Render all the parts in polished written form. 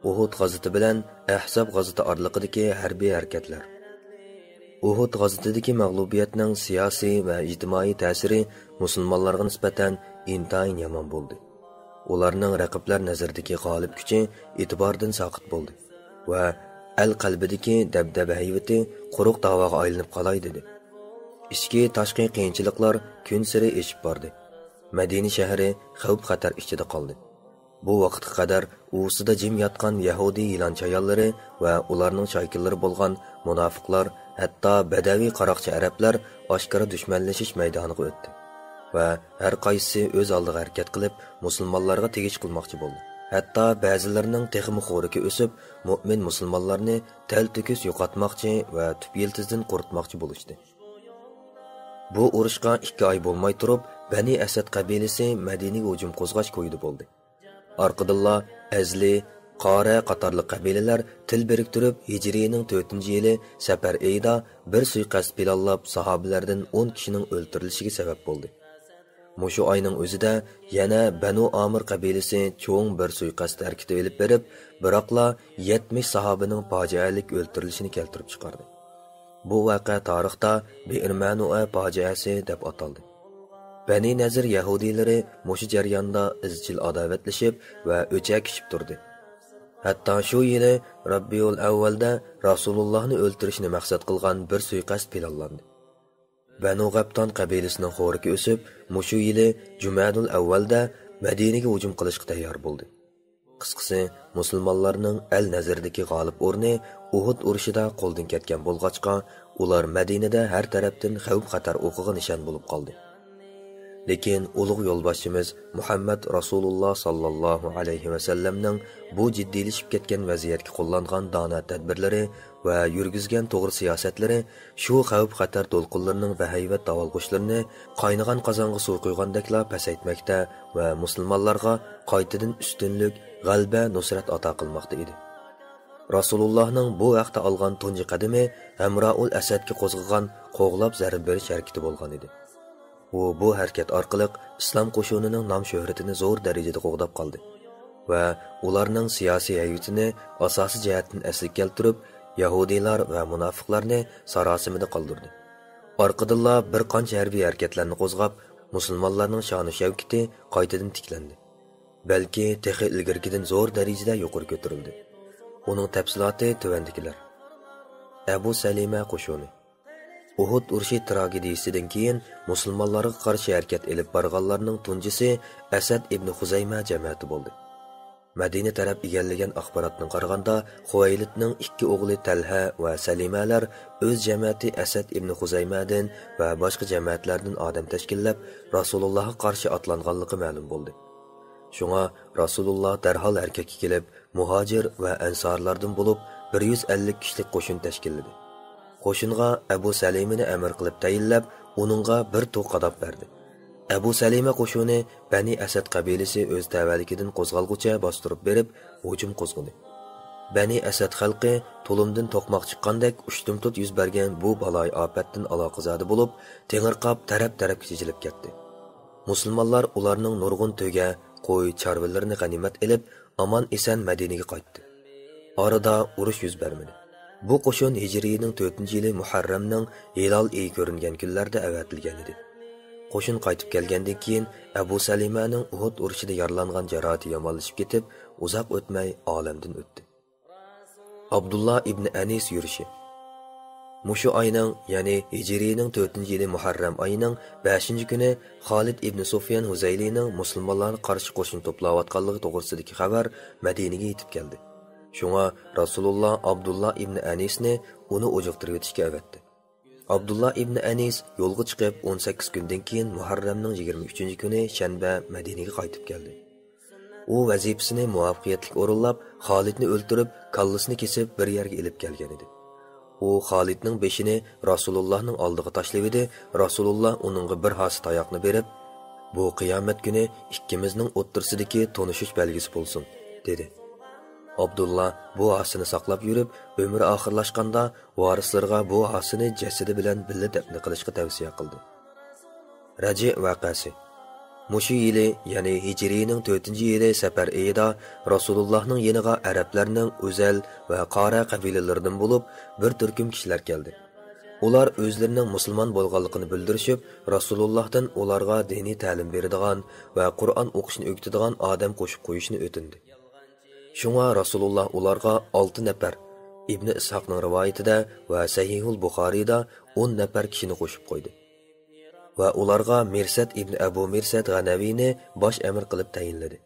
Uhud g'azoti bilan Ahzab g'azoti oraliqidagi harbiy harakatlar. Uhud g'azotidagi mag'lubiyatning siyosiy va ijtimoiy ta'siri musulmonlarga nisbatan intayin yomon bo'ldi. Ularning raqiblar nazaridagi g'olib kuchi e'tibordan soqit bo'ldi va al qalbidagi dabdaba haybati quruq da'voga aylanib qolay dedi. Ichki tashqi qiyinchiliklar kun sari eshib bordi. Madina shahri xavf-xatar ichida qoldi. Bu vaqtga qadar uvsida jim yotgan Yahudi yilonchi ayollari va ularning shoykillari bo'lgan munofiqlar, hatto badaviy qaroqchi arablar oshkora dushmanlashish maydoniga o'tdi va har qaysi o'z oldiga harakat qilib musulmonlarga tegish qilmoqchi bo'ldi. Hatto ba'zilarining texmi xo'riki o'sib, mu'min musulmonlarni tal-to'kis yo'qotmoqchi va tub yiltizdan quritmoqchi bo'lishdi. Bu urushga 2 oy bo'lmay turib, Bani Asad qabilasi Madinaga hujum qo'zg'ash ko'ydi bo'ldi. Orqadilla Azli, Qora qatorli qabilalar til biriktirib, Hijrining 4-yili Safar oyida bir suiqasd planlab sahobalardan 10 kishining o'ltirilishiga sabab bo'ldi. Mushu oyning o'zida yana Banu Amir qabilasi cho'ng bir suiqasd harakati olib berib, biroqla 70 sahobaning fojialik o'ltirilishini keltirib chiqardi. Bu voqea tarixda Be'irmanua fojiasi deb ataldi. Bani Nazir Yahudiylari mushu jarayonda izchil adovatlashib va o'chakishib turdi. Hatto shu yili Rabiul Avvalda Rasulullohni o'ltirishni maqsad qilgan bir suiqasd planlandi. Banu G'abton qabilasining xo'riki o'sib, mushu yili Jumadul Avvalda Madinaga hujum qilishga tayyor bo'ldi. Qisqasi, musulmonlarning al-Nazirdagi g'olib o'rni Uhud urushida qo'ldan ketgan bo'lg'achqa, ular Madinada har tarafdan xavf-xatar o'qiga nishon bo'lib qoldi. Lekin ulug' yo'lboshchimiz Muhammad Rasululloh sallallohu alayhi va sallamning bu jiddiylashib ketgan vaziyatga qo'llangan dona tadbirlari va yurgizgan to'g'ri siyosatlari shu xavf-xatar to'lqinlarining bahayvat davolg'ishlarini qaynagan qozonga suv quygandekla pasaytmoqda va musulmonlarga qaytadan ustunlik, g'alaba, nusrat ato qilmoqda edi. Rasulullohning bu vaqtda olgan tunji qadami Hamraul Asadga qo'zg'agan qo'g'lab zarb berish harakati bo'lgan edi. U bu harakat orqali islom qo'shunining nom shuhratini zo'r darajada qo'g'dab qoldi va ularning siyosiy hayotini asosiy jihatdan asliga keltirib, Yahudiylar va munofiqlarni sarosimida qoldirdi. Orqadilla bir qancha harbiy harakatlarni qo'zg'ab, musulmonlarning sha'ni shavkati qaytadan tiklandi. Balki texi ilgirgidan zo'r darajada yuqori ko'tarildi. Uning tafsiloti tuvandikilar. Abu Salima qo'shuni Uhud urushi tragediyasidan keyin musulmonlarga qarshi harakat elib borganlarning tunjisi Asad ibn Xuzayma jamoati bo'ldi. Madina taraf egallagan axborotning qaraganda, Xuvaylidning 2 o'g'li Talha va Salimalar o'z jamoati Asad ibn Xuzaymadan va boshqa jamoatlardan odam tashkillab Rasulullohga qarshi otlanganligi ma'lum bo'ldi. Shunga Rasululloh darhol harakatga kelib, muhojir va ansorlardan bo'lib 150 kishilik qo'shin tashkilladi. Qo'shinga Abu Salimani amr qilib tayinlab, uningga bir to'q qadab berdi. Abu Salima qo'shini Bani Asad qabilasi o'z tavalligidan qo'zg'alg'ucha bostirib berib, hujum qo'zg'adi. Bani Asad xalqi to'limdan to'qmoq chiqqandek ushtumtut yuz bergan bu baloy ofatdan aloqazodi bo'lib, tengirqab taraf-tarafga chechilib ketdi. Musulmonlar ularning nurg'un to'ga, qo'y, chorvalarini g'animat elib, omon eson Madinaga qaytdi. Orada urush yuz bermadi. Bu qo'shin Hijrining 4-yili Muharramning hilol oyi ko'ringan kunlarda avatilgan edi. Qo'shin qaytib kelgandan keyin Abu Salimaning Uhud urushida yaralangan jarohati yomonlashib ketib, uzoq o'tmay olamdan o'tdi. Abdullah ibn Anis yurishi. Mushu oyning, ya'ni Hijrining 4-yili Muharram oyining 5-kuni Xolid ibn Sufyan Huzaylining musulmonlarga qarshi qo'shin to'playotganligi to'g'risidagi xabar Madinaga yetib keldi. Shunga Rasululloh Abdullah ibn Anisni uni o'jiqtirib o'tishga avatdi. Abdullah ibn Anis yo'lga chiqib 18 kundan keyin Muharramning 23-kuni shanba Madinaga qaytib keldi. U vazifasini muvaffaqiyatli o'rinlab, Xolidni o'ltirib, kallasini kesib bir yerga elib kelgan edi. U Xolidning beshini Rasulullohning oldiga tashlab edi. Rasululloh uningga bir has tayoqni berib, "Bu qiyomat kuni ikkimizning o'ttirsidagi tonishish belgisi bo'lsin", dedi. Abdullah bu asini saqlab yurib, ömrü oxirlashganda varislarga bu asini jasadi bilan birga dafn qilishga tavsiya qildi. Raji vaqasi. Mushu yili, ya'ni Hijrining 4-yili Safar oyida Rasulullohning yeniga arablarning o'zal va qora qabilalaridan bo'lib bir turkum kishilar keldi. Ular o'zlarining musulmon bo'lganligini bildirishib, Rasulullohdan ularga diniy ta'lim beradigan va Qur'on o'qishni o'rgatadigan odam qo'shib qo'yishni o'tindi. Shunga Rasululloh ularga 6 nafar, Ibn Ishoqning rivoyatida va Sahihul Buxoriyda 10 nafar kishini qo'shib qo'ydi. Va ularga Mirsad ibn Abu Mirsad G'anaviyni bosh amir qilib tayinladi.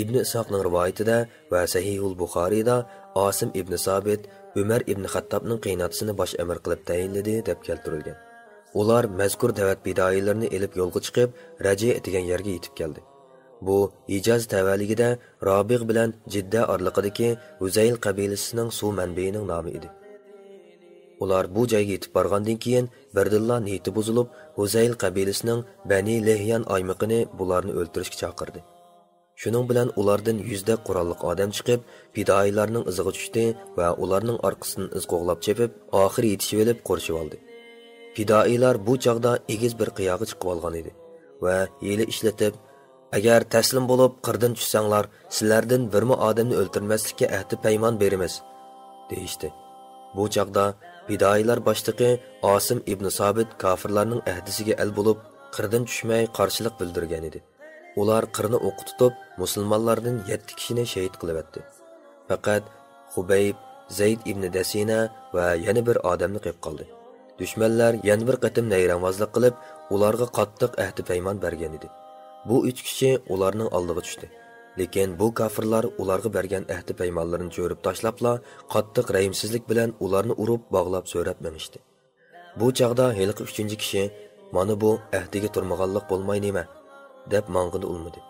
Ibn Ishoqning rivoyatida va Sahihul Buxoriyda Osim ibn Sabit Umar ibn Xattobning qiynatisini bosh amir qilib tayinladi deb keltirilgan. Ular mazkur da'vat bidoyilarini elib yo'lga chiqib, Raji degan yerga yetib keldi. Bu Hijaz tavalligida Robiq bilan Jidda oraliqidagi Huzayl qabilasining suv manbaining nomi edi. Ular bu joyga yetib borgandan keyin birdilla niyati buzilib, Huzayl qabilasining Bani Lehyan aymiqini bularni o'ltirishga chaqirdi. Shuning bilan ulardan 100 qurolliq odam chiqib, fidoilarning iziga tushdi va ularning orqasidan iz qo'g'lab chepib, oxir yetishib olib qo'rshib oldi. Fidoilar bu chaqda egiz bir qiyoga chiqib olgan edi va hiyla ishlatib, agar taslim bo'lib qirdan tushsanglar, sizlardan birmi odamni o'ltirmaslikka ahdi paymon beramiz, deyishdi. Bu chaqda fidoilar boshlig'i Osim ibn Sabit kofirlarning ahdisiga el bo'lib, qirdan tushmay qarshilik bildirgan edi. Ular qirni o'q tutib, musulmonlardan 7 kishini shahid qilib etdi. Faqat Xubayb, Zayd ibn Dasina va yana bir odamni qilib qoldi. Dushmanlar yana bir qatim nayramozlik qilib, ularga qattiq ahdi paymon bergan edi. Bu 3 kishi ularning oldiga tushdi. Lekin bu kofirlar ularga bergan ahdi paymonlarini cho'rib tashlabla, qattiq rayimsizlik bilan ularni urib, bog'lab so'rab minishdi. Bu chaqda heliqi 3-kishi, "Mana bu ahdiga turmaganlik bo'lmay nima?" deb mang'ini ulmadi.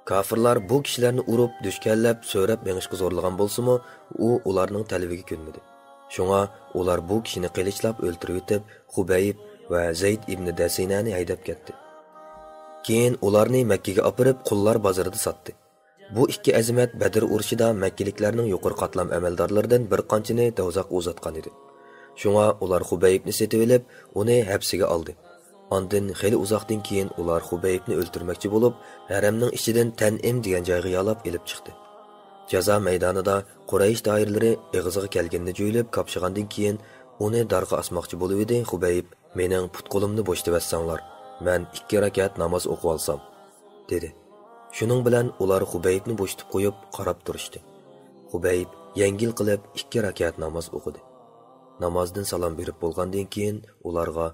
Kofirlar bu kishilarni urib, dushkanlab, so'rab minishga zo'rlagan bo'lsa-mu, u ularning talbiga ko'nmadi. Shunga ular bu kishini qilichlab o'ltirib etib, Xubayb va Zayd ibn Dasinani haydab ketdi. Keyin ularni Makkaga olib, qullar bozorida sotdi. Bu ikki azimat Badr urushida Makkaliklarning yuqori qatlam amaldorlaridan bir qanchani dozaq uzatgan edi. Shunga ular Xubaybni setib olib, uni hapsiga oldi. Ondan xeyli uzoqdan keyin ular Xubaybni o'ltirmoqchi bo'lib, haramning ichidan Tanim degan joyga yolab elib chiqdi. Jazo maydonida Quraysh doiralari ig'ziga kelganini jo'ylab qopshigandan keyin uni darga asmoqchi bo'lib edi. Xubayb, "Mening put-qo'limni bo'shtib etsanlar, men 2 rakat namoz o'qib olsam", dedi. Shuning bilan ular Xubaybni bo'shtib qo'yib qarab turishdi. Xubayb yengil qilib 2 rakat namoz o'qidi. Namozdan salom berib bo'lgandan keyin ularga,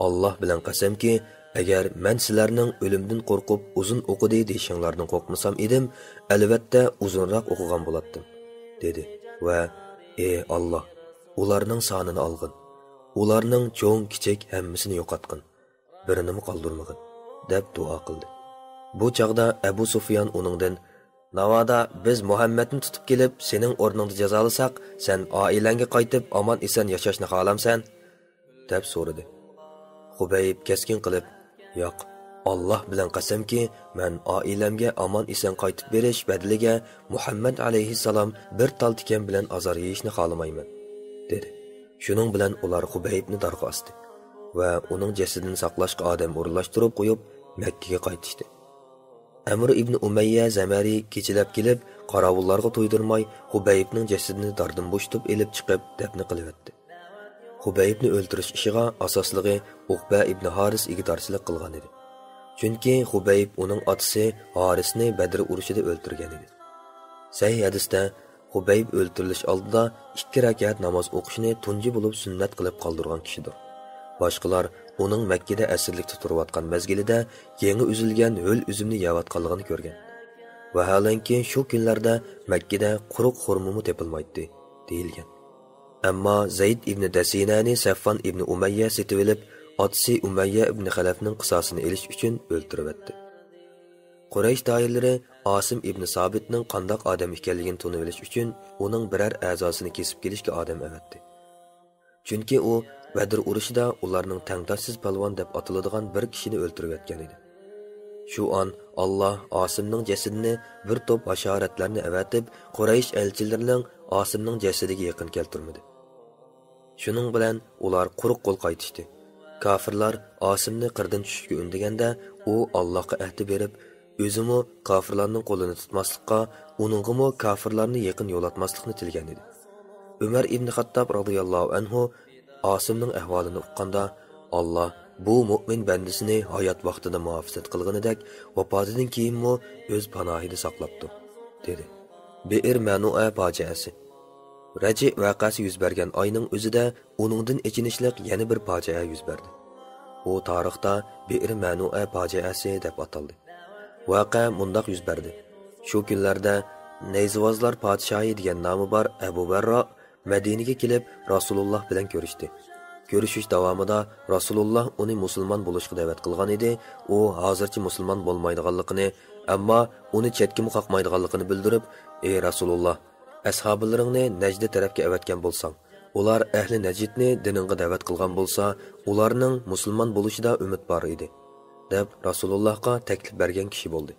"Alloh bilan qasamki, agar men sizlarning o'limdan qo'rqib uzun o'qidi deyishinglardan qo'rqmasam edim, albatta uzunroq o'qigan bo'lardim", dedi va "Ey Alloh, ularning sonini olgin. Ularning cho'ng, kichik hammasini yo'qotgin. Birini qoldirmagin", deb duo qildi. Bu chaqda Abu Sufyan uningdan, "Navoda biz Muhammadni tutib kelib, sening o'rningda jazolasak, sen oilangga qaytib omon eson yashashni xohlamsan?" deb so'radi. Xubayb keskin qilib, "Yo'q, Alloh bilan qasamki, men oilamga omon eson qaytib berish badaliga Muhammad alayhissalom bir tal tikan bilan azor yeyishni xohlamayman", dedi. Shuning bilan ular Xubaybni darga osdi va uning jasadini saqlashga odam o'rinlashtirib qo'yib, Makkaga qaytishdi. Amr ibn Umayya Zamari kechalab kelib, qorovullarga to'ydirmay, Xubaybning jasadini dardan bo'shtib elib chiqib, dafn qilib etdi. Xubaybni o'ldirish ishiga asosligi Uqba ibn Haris igidorchilik qilgan edi. Chunki Xubayb uning otasi Harisni Badr urushida o'ldirgan edi. Sahih hadisda Xubayb o'ldirilish oldida 2 rakat namoz o'qishni tunji bo'lib sunnat qilib qoldirgan kishidir. Boshqalar uning Makkada asirlikda turayotgan mezgilida yangi uzilgan ho'l uzumni yeyotganligini ko'rgan. Vaholanki shu kunlarda Makkada quruq xurmumi tepilmaydi, deyilgan. Ammo Zayd ibn Dasinani Saffon ibn Umayya setib olib, otasi Umayya ibn Xalafning qisosini olish uchun o'ldirib etdi. Quraysh doiralari Osim ibn Sabitning qandoq odam ekanligini tunib olish uchun uning biror a'zosini kesib kelishga odam avatdi. Chunki u Badr urushida ularning tangdoshsiz palvon deb atiladigan bir kishini o'ldirib etgan edi. Shu on Alloh Osimning jasadini bir to'p bashoratlarni avatib, Quraysh elchilarining Osimning jasadiga yaqin keltirmadi. Shuning bilan ular quruq qo'l qaytishdi. Kafirlar Osimni qirdan tushishga undaganda, u Allohga ahdi berib, o'zimi kofirlarning qo'lini tutmaslikqa, uningimi kofirlarni yaqin yo'latmaslikni tilgan edi. Umar ibn Xattob radhiyallohu anhu Osimning ahvolini uqqanda, Alloh bu mu'min bandasini hayot vaqtida muhofazat qilganidek, vafotidan keyinmi o'z panohida saqlabdi, dedi. Be'r Manua fojiasi. Raji vaqasi yuz bergan oyning o'zida uningdan echinishliq yana bir fojia yuz berdi. U tarixda Be'r Manua fojiasi deb ataldi. Voqea mundaq yuz berdi. Shu kunlarda Nayzivozlar podshohi degan nomi bor Abu Barro Madinaga kelib Rasululloh bilan ko'rishdi. Ko'rishish davomida Rasululloh uni musulmon bo'lishga da'vat qilgan edi. U hozircha musulmon bo'lmaydiganligini, ammo uni chetga qoqmaydiganligini bildirib, "Ey Rasululloh, ashablaringni Najd tarafga avatgan bo'lsang, ular ahli Najdni diningga da'vat qilgan bo'lsa, ularning musulmon bo'lishida umid bor edi", deb Rasulullohga taklif bergan kishi bo'ldi.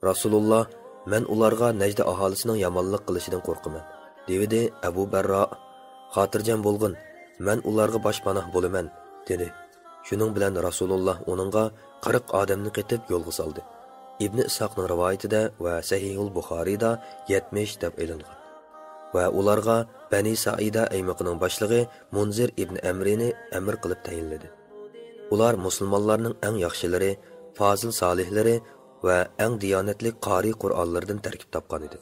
Rasululloh, "Men ularga Najd aholisining yomonlik qilishidan qo'rqaman", dedi. Abu Barro, "Xotirjam bo'lgin, men ularga boshpanoh bo'laman", dedi. Shuning bilan Rasululloh uningga 40 odamni qetib yo'lga soldi. Ibn Ishoqning rivoyatida va Sahihul Buxoriyda 70 deb e'longan. Va ularga Bani Saida aymoqining boshlig'i Munzir ibn Amrini amir qilib tayinladi. Ular musulmonlarning eng yaxshilari, fozil solihlari va eng diyonatli qori Qur'onlardan tarkib topgan edi.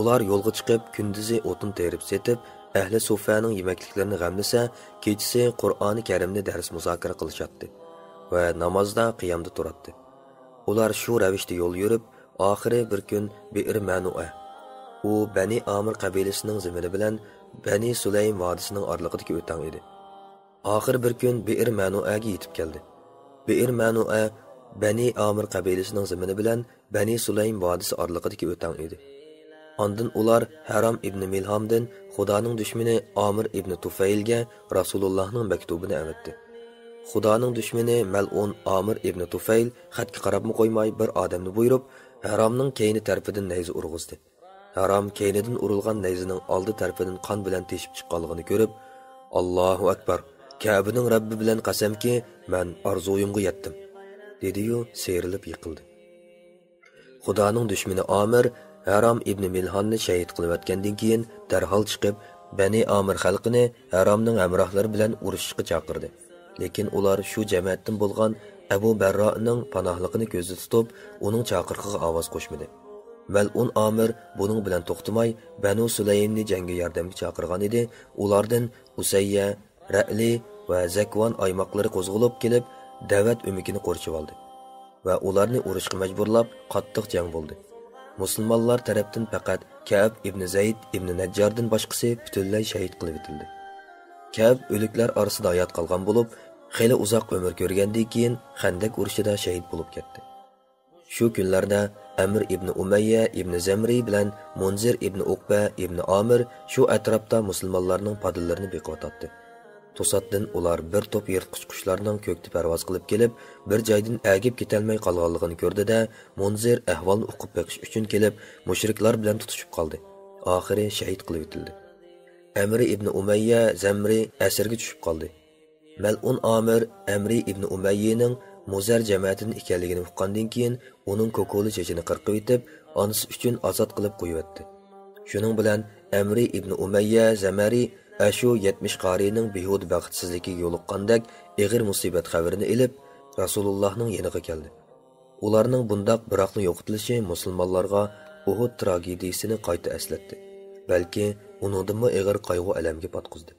Ular yo'lga chiqib, kunduzi o'tin terib setib, ahli Sufaning yemakliklarini g'amlasa, kechasi Qur'oni Karimni dars muzokara qilishatdi va namozda qiyomda turardi. Ular shu ravishda yo'l yurib, oxiri bir kun Be'r Manua, u Bani Amir qabilasining zamini bilan Bani Sulaym vodisining orlig'idagi o'tang edi. Oxir bir kun Be'r Manuaga yetib keldi. Be'r Manua Bani Amir qabilasining zamini bilan Bani Sulaym vodisi orlig'idagi o'tang edi. Ondan ular Haram ibn Milhamdan Xudoning dushmani Amir ibn Tufaylga Rasulullohning maktubini avatdi. Xudoning dushmani mal'un Amir ibn Tufayl xatga qarabmi qo'ymay bir odamni buyurib, Haramning keyni tarafidan nayza urg'izdi. Haram keynidan urilgan nayzining oldi tarafidan qon bilan teshib chiqqanligini ko'rib, "Allohu akbar, Ka'baning Rabbi bilan qasamki, men orzuyimga yetdim", dedi-yu seyrilib yiqildi. Xudoning dushmani Amir Haram ibn Milhanni shahid qilayotgandan keyin darhol chiqib, Bani Amir xalqini Haramning hamrohlari bilan urushishga chaqirdi. Lekin ular shu jamoatdan bo'lgan Abu Barroning panohligini ko'zda tutib, uning chaqiriqiga ovoz qo'shmadi. Mal'un Amir buning bilan to'xtamay, Banu Sulaymni jangga yordamga chaqirgan edi. Ulardan Usayya, Ra'li va Zakwan aymoqlari qo'zg'alib kelib, da'vat umikini qo'rchib oldi va ularni urushga majburlab, qattiq jang bo'ldi. Musulmonlar tarafdan faqat Ka'b ibn Zayd ibn Najjardan boshqasi butunlay shahid qilib etildi. Ka'b o'liklar orasida hayot qolgan bo'lib, xeyli uzoq umr ko'rgandan keyin Xandak urushida shahid bo'lib ketdi. Shu kunlarda Amr ibn Umayya ibn Zamri bilan Munzir ibn Uqba ibn Amir shu atrofda musulmonlarning padillarini beqotdi. To'satdan ular bir to'p yirtqich qushlarning ko'kda parvoz qilib kelib, bir joydan agib ketolmay qolganligini ko'rdi-da, Munzir ahvolni o'qib beqish uchun kelib, mushriklar bilan tutishib qoldi. Oxiri shahid qilib etildi. Amr ibn Umayya Zamri asirga tushib qoldi. Mal'un Amir Amri ibn Umayyaning Muzar jamoatining ekanligini uqqandan keyin uning ko'koli chechini qirqib etib, onasi uchun ozod qilib qo'yibdi. Shuning bilan Amri ibn Umayya Zamari ashu 70 qarining behud baxtsizligiga yo'liqqandak ig'ir musibat xabarini elib Rasulullohning yoniga keldi. Ularning bundoq biroqni yo'qotilishi musulmonlarga Uhud tragediyasini qayta eslatdi. Balki uningdimi ig'ir qayg'u alamga patqizdi.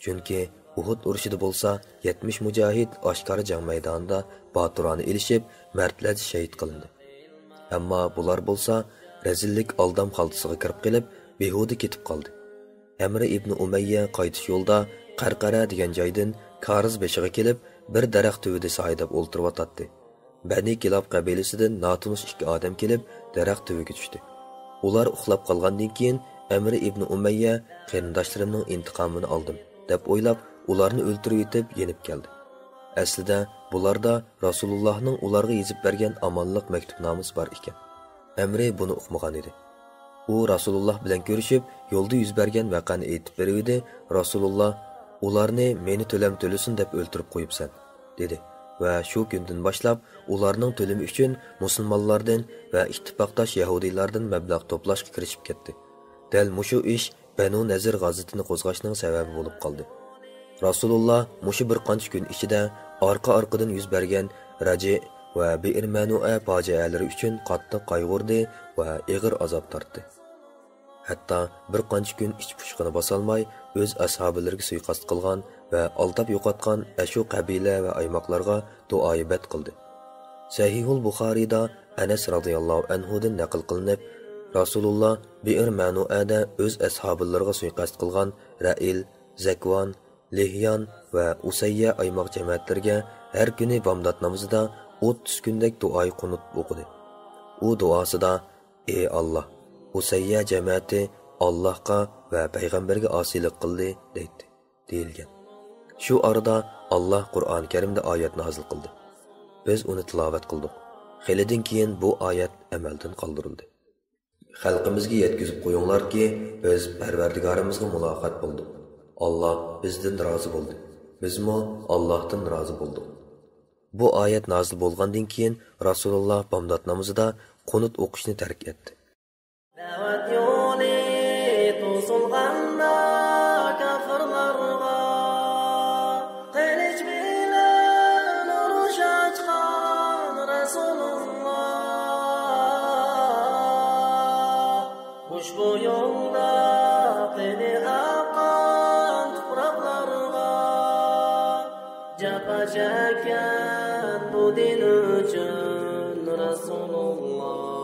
Chunki Uhud urushida bo'lsa 70 mujohid oshkora jang maydonida botirona ilishib, mardlarcha shahid qilindi. Ammo bular bo'lsa razillik aldam xaltasiga kirib qilib, behuda ketib qoldi. Amr ibn Umayya qaytish yo'lda Qarqara degan joydan Kariz beshiga kelib, bir daraxt tuvida soydab o'ltirib o'tadi. Bani Kilab qabilasidan notunish ikki odam kelib, daraxt tuviga tushdi. Ular uxlab qolgandan keyin Amr ibn Umayya qarindoshlarimning intiqomini oldim deb o'ylab, ularni o'ltirib yetib yenib keldi. Aslida bularda Rasulullohning ularga yozib bergan amonlik maktubnomasi bor ekan. Amr buni o'qimagan edi. U Rasululloh bilan ko'rishib, yo'lda yuz bergan voqeani aytib berdi. Rasululloh ularni meni to'lam to'lisin deb o'ltirib qo'yibsan, dedi. va shu kundan boshlab ularning to'limi uchun musulmonlardan va ittifoqdosh yahudiylardan mablag' to'plashga kirishib ketdi. Dal mushu ish Banu Nazir g'azotini qo'zg'ashning sababi bo'lib qoldi. Rasululloh mushu bir qancha kun ichida orqa-orqadan yuz bergan Raji va Bi'r Manua fojialari uchun qattiq qayg'urdi va og'ir azob tortdi. Hatto bir qancha kun ich-pushqini bosolmay o'z ashablariga suiqasd qilgan va aldab yo'qotgan ashu qabila va aymoqlarga duoibat qildi. Sahihul Buxoriyda Anas radhiyallohu anhu dan naql qilinib, Rasululloh Bi'r Manuada o'z ashablariga suiqasd qilgan Ra'il, Zakwan, Lihyan va Usayya aymoq jamoatlariga har kuni bomdod namozida 30 kundek duoy qunut o'qidi. U duosida: "Ey Alloh, Usayya jamoati Allohga va payg'ambarga osiylik qildi" deydi, deyilgan. Shu arada Alloh Qur'on Karimda oyat nozil qildi. Biz uni tilovat qildik. Xilidan keyin bu oyat amaldan qoldirildi. Xalqimizga yetkazib qo'yinglarki, biz Parvardigorimizga muloqot bo'ldik. Allah bizdan rozi bo'ldi. Bizmo Allohdan rozi bo'ldik. Bu oyat nozil bo'lgandan keyin Rasululloh bomdod namozida qunut o'qishni tark etdi. Da'vat yo'li to'silganda kafirlarga qilich bilan urush ochgan Rasululloh ushbu yo'lda qini aqan tuproqlarga japa chekkan bu din uchun Rasululloh